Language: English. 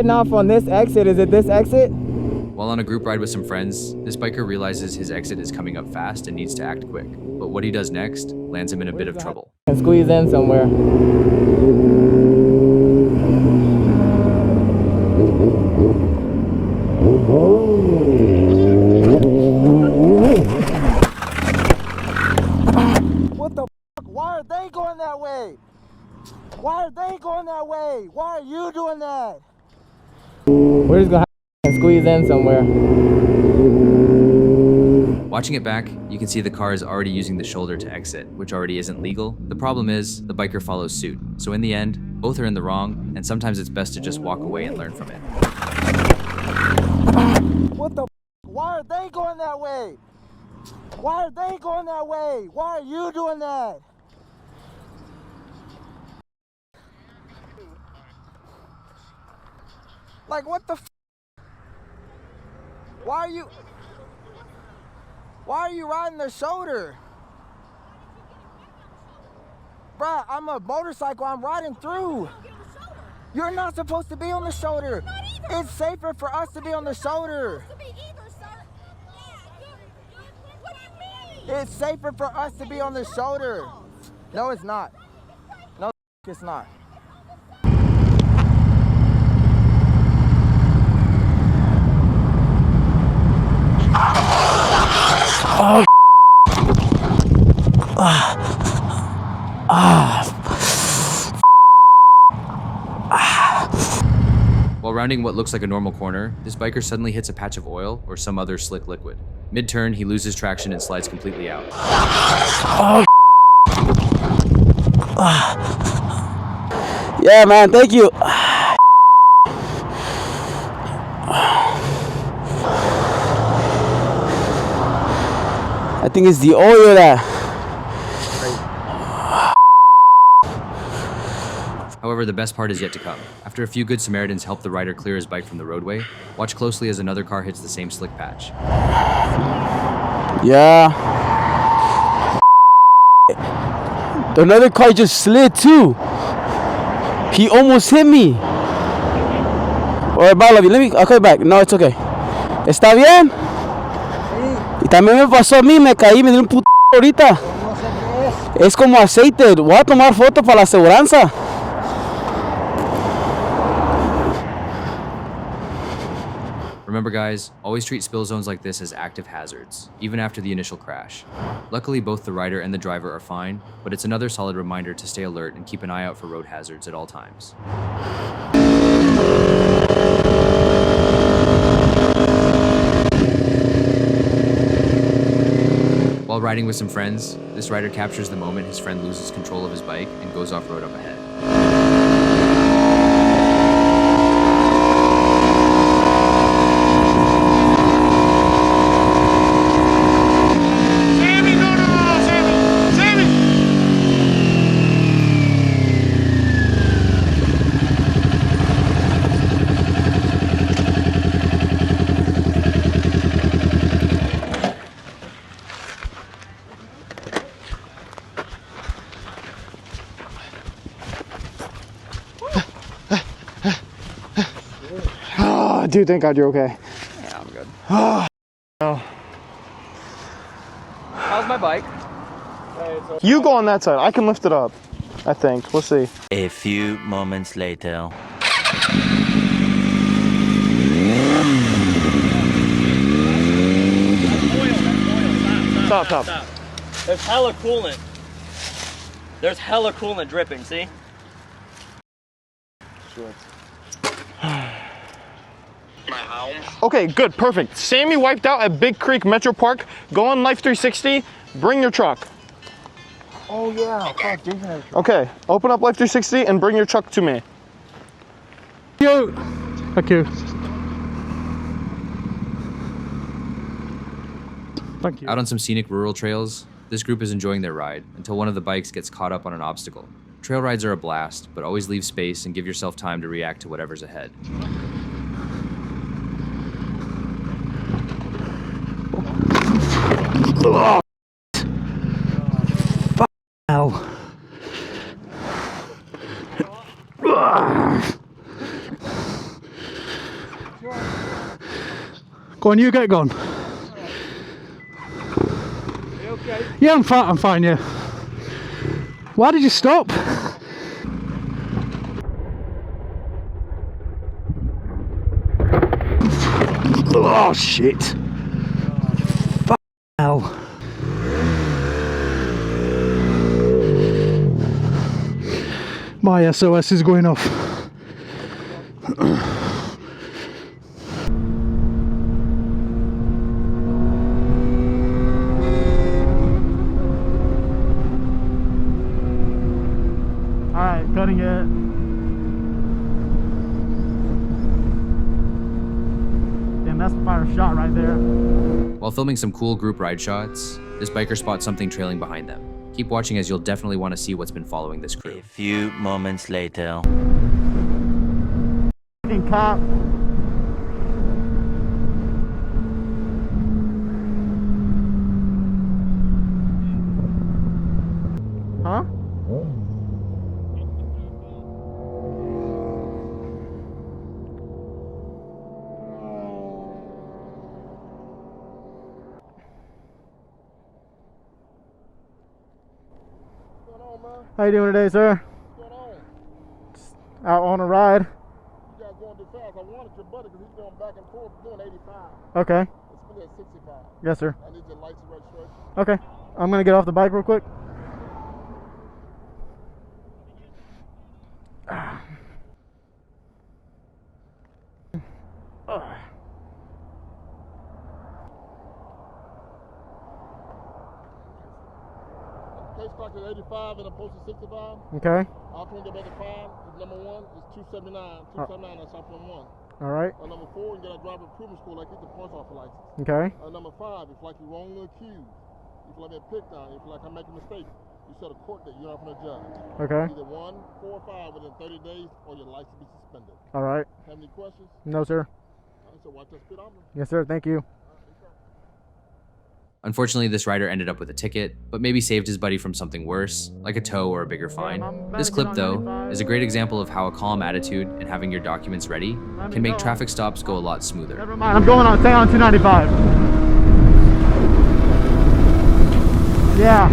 getting off on this exit. Is it this exit? While on a group ride with some friends, this biker realizes his exit is coming up fast and needs to act quick. But what he does next lands him in a bit of trouble. And squeeze in somewhere. What the fuck? Why are they going that way? Why are they going that way? Why are you doing that? We're just gonna have to squeeze in somewhere. Watching it back, you can see the car is already using the shoulder to exit, which already isn't legal. The problem is, the biker follows suit. So in the end, both are in the wrong, and sometimes it's best to just walk away and learn from it. What the f? Why are they going that way? Why are they going that way? Why are you doing that? Like, what the f? Why are you riding the shoulder? Bruh, I'm a motorcycle, I'm riding through. You're not supposed to be on the shoulder. It's safer for us to be on the shoulder. It's safer for us to be on the shoulder. No, it's not. No, it's not. Oh. While rounding what looks like a normal corner, this biker suddenly hits a patch of oil or some other slick liquid. Mid-turn, he loses traction and slides completely out. Oh. Yeah, man, thank you. I think it's the oil there. However, the best part is yet to come. After a few good Samaritans help the rider clear his bike from the roadway, watch closely as another car hits the same slick patch. Yeah. Another car just slid too. He almost hit me. Alright, bye, love you. I'll call you back. No, it's okay. ¿Está bien? Y también me pasó a mí, me caí, me dio un puto ahorita. Es como aceite. Voy a tomar foto para la aseguranza. Remember guys, always treat spill zones like this as active hazards, even after the initial crash. Luckily, both the rider and the driver are fine, but it's another solid reminder to stay alert and keep an eye out for road hazards at all times. While riding with some friends, this rider captures the moment his friend loses control of his bike and goes off-road up ahead. Dude, thank God you're okay. Yeah, I'm good. No. How's my bike? You go on that side. I can lift it up, I think. We'll see. A few moments later. Stop. There's hella coolant. There's hella coolant dripping, see? Sure. Okay, good, perfect. Sammy wiped out at Big Creek Metro Park. Go on Life 360. Bring your truck. Oh yeah. Okay, open up Life 360 and bring your truck to me. Yo. Okay. Thank you. Out on some scenic rural trails, this group is enjoying their ride until one of the bikes gets caught up on an obstacle. Trail rides are a blast, but always leave space and give yourself time to react to whatever's ahead. Oh. Ow. Go on, you get gone. Okay. Yeah, I'm fine, yeah. Why did you stop? Oh, shit. Fuck hell. My SOS is going off. Alright, cutting it. Damn, that's a fire shot right there. While filming some cool group ride shots, this biker spots something trailing behind them. Keep watching as you'll definitely want to see what's been following this crew. A few moments later. Fucking cop. Huh? How you doing today, sir? What's going on? Just out on a ride. You guys going too fast. I wanted your buddy because he's going back and forth doing 85. Okay. It's really at 65. Yes, sir. I need your license registration. Okay. I'm gonna get off the bike real quick. Case clock is 85 and opposed to 65. Okay. I'll turn it back to 5 is number 1. It's 279. 279, that's option 1. All right. Number 4, you get a driver improvement score like get the points off the license. Okay. Number 5, if like you're wrongly accused, if like being picked on, if like I'm making a mistake, you set a court date, you're not from a judge. Okay. Either 1, 4, or 5 within 30 days or your license be suspended. All right. Have any questions? No, sir. So watch that speedometer. Yes, sir. Thank you. Unfortunately, this rider ended up with a ticket, but maybe saved his buddy from something worse, like a tow or a bigger fine. This clip, though, is a great example of how a calm attitude and having your documents ready can make traffic stops go a lot smoother. Never mind. I'm going on. Stay on 295. Yeah.